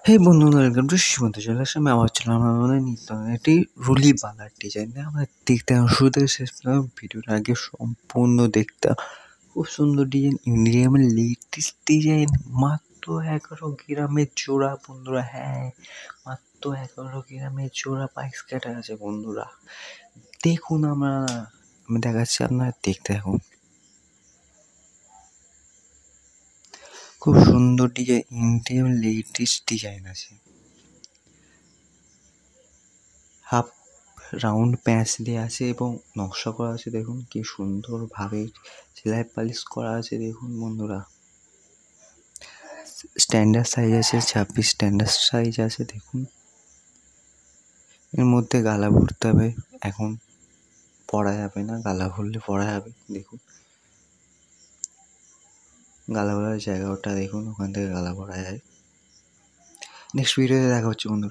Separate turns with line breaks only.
হে বন্ধুরা, welcome to শিবন্ত চলে আসলাম আবার চললাম আমাদের নিত্য একটি রুলি বালার ডিজাইন আমরা দেখতে শুরু থেকে শেষ পর্যন্ত ভিডিওটা আগে সম্পূর্ণ দেখতে খুব সুন্দর ডিজাইন ইন্ডিয়ামের লেটেস্ট ডিজাইন মাত্র 11 গ্রামের জোড়া বন্ধুরা। হ্যাঁ, মাত্র 11 গ্রামের জোড়া পাইস কাটা আছে বন্ধুরা। দেখুন আমি দেখাচ্ছি, আপনারা দেখতে থাকুন। খুব সুন্দর ডিজাইন, ইন্ডিয়ান লেটেস্ট ডিজাইন আছে। হাফ রাউন্ড প্যাঁচ দেওয়া আছে এবং নকশা করা আছে। দেখুন কি সুন্দরভাবে সেলাই পালিশ করা আছে। দেখুন বন্ধুরা, স্ট্যান্ডার্ড সাইজ আছে, 26 স্ট্যান্ডার্ড সাইজ আছে। দেখুন এর মধ্যে গালা ভরতে হবে, এখন পরা যাবে না, গালা ভরলে পরা যাবে। দেখুন গালা ভরার জায়গাটা দেখুন, ওখান থেকে গালা ভরা যায়। নেক্সট ভিডিওতে দেখা হচ্ছে বন্ধুরা।